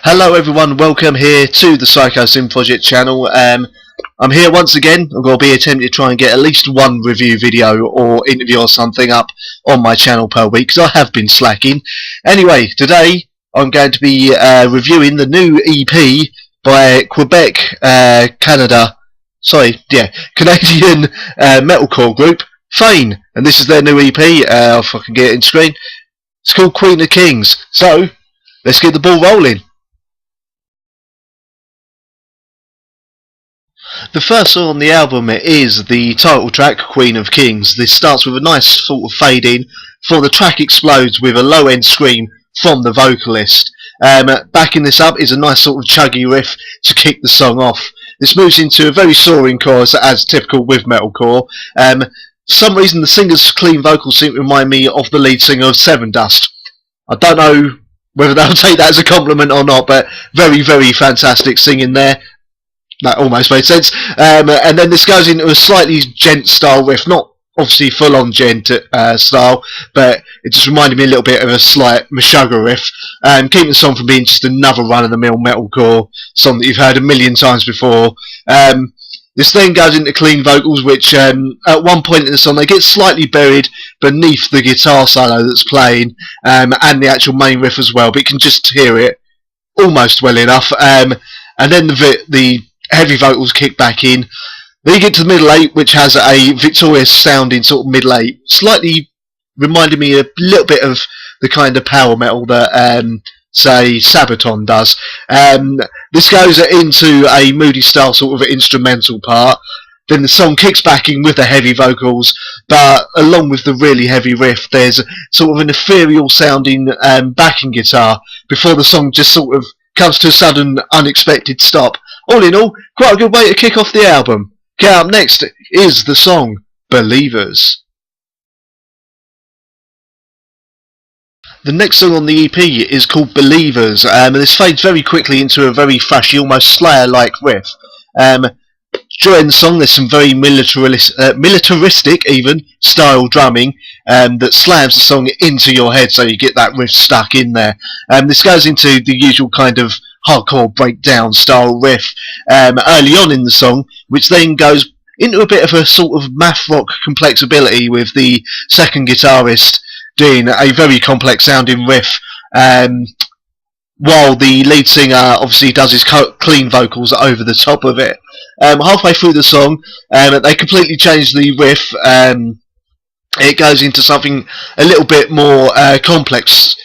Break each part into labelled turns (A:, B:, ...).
A: Hello everyone, welcome here to the Psychosin project channel. I'm here once again. I'm going to be attempting to try and get at least one review video or interview or something up on my channel per week, because I have been slacking. Anyway, today I'm going to be reviewing the new EP by Canadian metalcore group Fayne, and this is their new EP. If I can get it in screen, it's called Queen of Kings. So let's get the ball rolling. The first song on the album is the title track, Queen of Kings. This starts with a nice sort of fade in before the track explodes with a low end scream from the vocalist. Backing this up is a nice sort of chuggy riff to kick the song off. This moves into a very soaring chorus, as typical with metalcore. For some reason the singer's clean vocals seem to remind me of the lead singer of Seven Dust. I don't know whether they'll take that as a compliment or not, but very, very fantastic singing there. That almost made sense. And then this goes into a slightly gent style riff, not obviously full on gent style, but it just reminded me a little bit of a slight Meshuggah riff, keeping the song from being just another run of the mill metalcore song that you've heard a million times before. This then goes into clean vocals, which at one point in the song they get slightly buried beneath the guitar solo that's playing, and the actual main riff as well, but you can just hear it almost well enough. And then the heavy vocals kick back in. Then you get to the middle eight, which has a victorious sounding sort of middle eight, slightly reminded me a little bit of the kind of power metal that say Sabaton does. This goes into a moody style sort of instrumental part. Then the song kicks back in with the heavy vocals, but along with the really heavy riff there's sort of an ethereal sounding backing guitar before the song just sort of comes to a sudden unexpected stop. All in all, quite a good way to kick off the album. Coming up next is the song Believers. The next song on the EP is called Believers, and this fades very quickly into a very thrashy, almost Slayer-like riff. During the song there's some very militaristic even style drumming that slams the song into your head, so you get that riff stuck in there. This goes into the usual kind of hardcore breakdown style riff early on in the song, which then goes into a bit of a sort of math rock complexability, with the second guitarist doing a very complex sounding riff, while the lead singer obviously does his clean vocals over the top of it. Halfway through the song they completely change the riff. It goes into something a little bit more complex,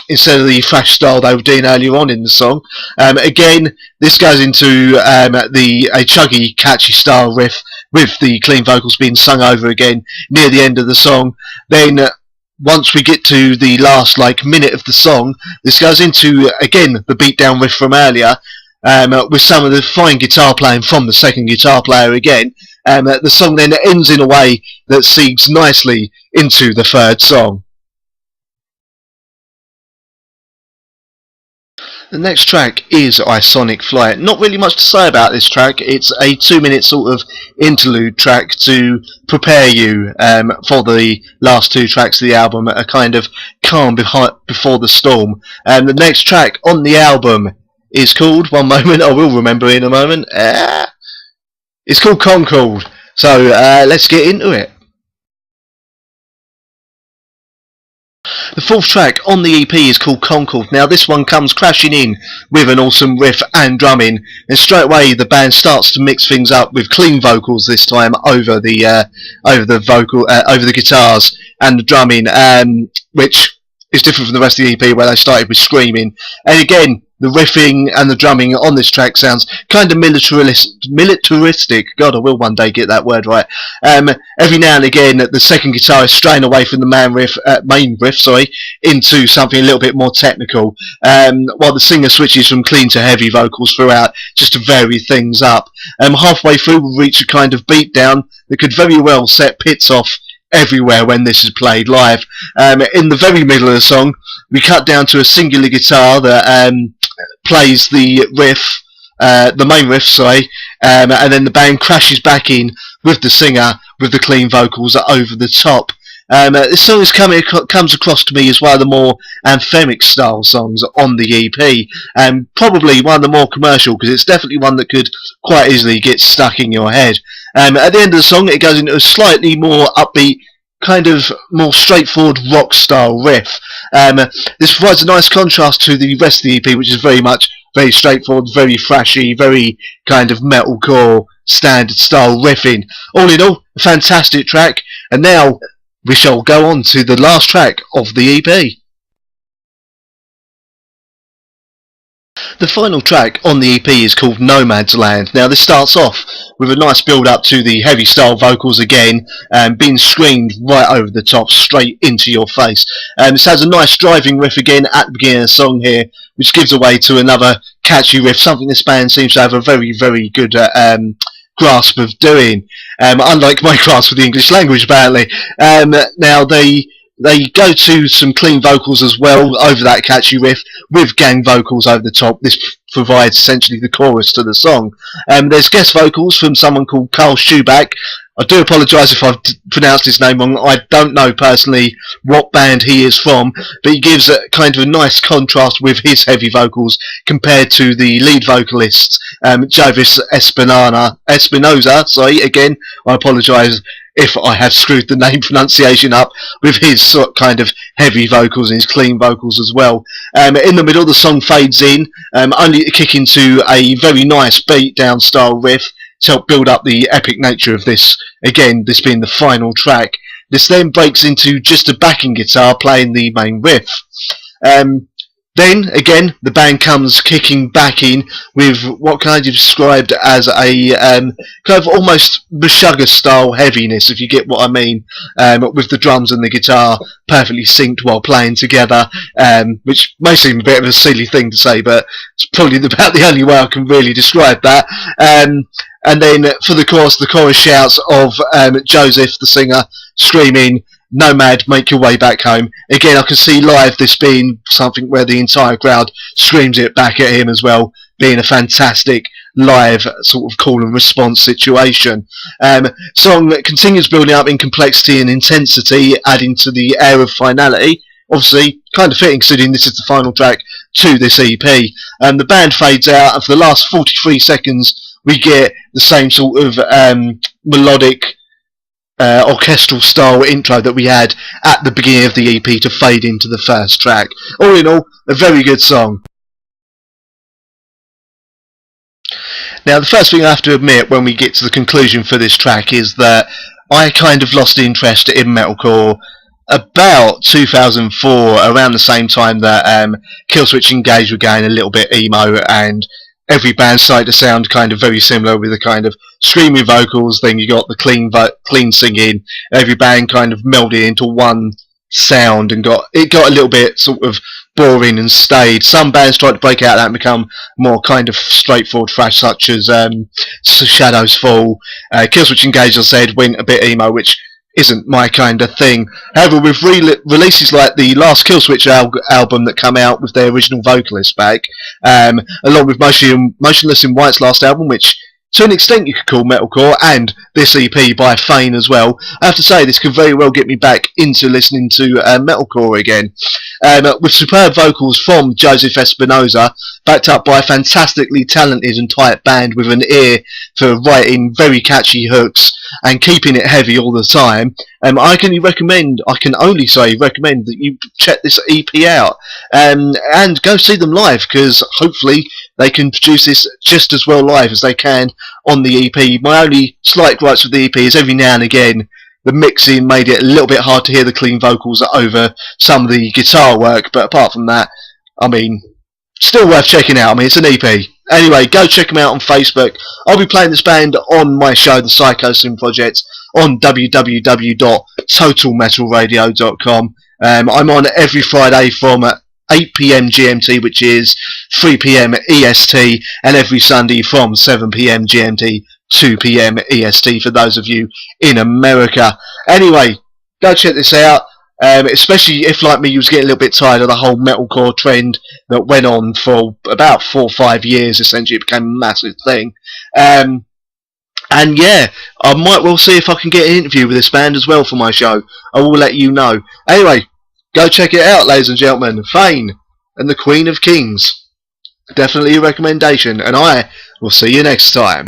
A: instead of the thrash style they were doing earlier on in the song. Again, this goes into a chuggy, catchy style riff with the clean vocals being sung over again near the end of the song. Then once we get to the last minute of the song, this goes into again the beatdown riff from earlier, with some of the fine guitar playing from the second guitar player again. The song then ends in a way that segues nicely into the third song. The next track is Isonic Flight. Not really much to say about this track. It's a 2-minute sort of interlude track to prepare you for the last two tracks of the album, a kind of calm before the storm. The next track on the album is called, one moment, I will remember in a moment, it's called Concord. So let's get into it. The fourth track on the EP is called Concord. Now this one comes crashing in with an awesome riff and drumming, and straight away the band starts to mix things up with clean vocals this time over the guitars and the drumming, which is different from the rest of the EP where they started with screaming. And again, the riffing and the drumming on this track sounds kind of militaristic. God, I will one day get that word right. Every now and again, the second guitar is straying away from the main riff, into something a little bit more technical, while the singer switches from clean to heavy vocals throughout, just to vary things up. Halfway through, we'll reach a kind of beatdown that could very well set pits off everywhere when this is played live. In the very middle of the song, we cut down to a singular guitar that plays the riff, the main riff, and then the band crashes back in with the singer with the clean vocals over the top. This song comes across to me as one of the more anthemic style songs on the EP, and probably one of the more commercial, because it's definitely one that could quite easily get stuck in your head. At the end of the song, it goes into a slightly more upbeat, kind of more straightforward rock style riff. This provides a nice contrast to the rest of the EP, which is very straightforward, very thrashy, very kind of metalcore standard style riffing. All in all, a fantastic track. And now we shall go on to the last track of the EP. The final track on the EP is called Nomads Land. Now this starts off with a nice build up to the heavy style vocals again, being screamed right over the top, straight into your face. This has a nice driving riff again at the beginning of the song here, which gives away to another catchy riff, something this band seems to have a very, very good grasp of doing, unlike my grasp of the English language apparently. Now they go to some clean vocals as well over that catchy riff, with gang vocals over the top. This provides essentially the chorus to the song. There's guest vocals from someone called Carl Schubach. I do apologise if I've pronounced his name wrong. I don't know personally what band he is from, but he gives a kind of a nice contrast with his heavy vocals compared to the lead vocalist, Jovis Espinosa. Sorry, again, I apologise if I have screwed the name pronunciation up, with his sort of kind of heavy vocals and his clean vocals as well. In the middle, the song fades in, only to kick into a very nice beat down style riff to help build up the epic nature of this, again, this being the final track. This then breaks into just a backing guitar playing the main riff. Then, again, the band comes kicking back in with what can I describe as a kind of almost Meshuggah style heaviness, if you get what I mean, with the drums and the guitar perfectly synced while playing together, which may seem a bit of a silly thing to say, but it's probably about the only way I can really describe that. And then for the chorus shouts of Joseph, the singer, screaming, "Nomad, make your way back home." Again, I can see live this being something where the entire crowd screams it back at him as well, being a fantastic live sort of call and response situation. Song that continues building up in complexity and intensity, adding to the air of finality. Obviously, kind of fitting considering this is the final track to this EP. The band fades out, and for the last 43 seconds, we get the same sort of melodic, orchestral style intro that we had at the beginning of the EP to fade into the first track. All in all, a very good song. Now, the first thing I have to admit when we get to the conclusion for this track is that I kind of lost interest in metalcore about 2004, around the same time that Killswitch Engage were going a little bit emo, and every band started to sound kind of very similar with the kind of screaming vocals. Then you got the clean singing. Every band kind of melded into one sound, and got a little bit sort of boring and staid. Some bands tried to break out of that and become more kind of straightforward thrash, such as Shadows Fall. Killswitch Engage, I said, went a bit emo, which isn't my kind of thing. However, with releases like the last Killswitch album that come out with their original vocalist back, along with Motionless in White's last album, which to an extent you could call metalcore, and this EP by Fayne as well, I have to say this could very well get me back into listening to metalcore again. With superb vocals from Joseph Espinosa, backed up by a fantastically talented and tight band with an ear for writing very catchy hooks and keeping it heavy all the time, I can only recommend that you check this EP out and go see them live, because hopefully they can produce this just as well live as they can on the EP. My only slight gripes with the EP is every now and again the mixing made it a little bit hard to hear the clean vocals over some of the guitar work, but apart from that, I mean, still worth checking out. I mean, it's an EP. Anyway, go check them out on Facebook. I'll be playing this band on my show, the Psychosin Project, on www.totalmetalradio.com. I'm on every Friday from 8 PM GMT, which is 3 PM EST, and every Sunday from 7 PM GMT, 2 PM EST for those of you in America. Anyway, go check this out. Especially if, like me, you was getting a little bit tired of the whole metalcore trend that went on for about 4 or 5 years. Essentially, it became a massive thing. And yeah, I might well see if I can get an interview with this band as well for my show. I will let you know. Anyway, go check it out, ladies and gentlemen. Fayne and the Queen of Kings. Definitely a recommendation, and I will see you next time.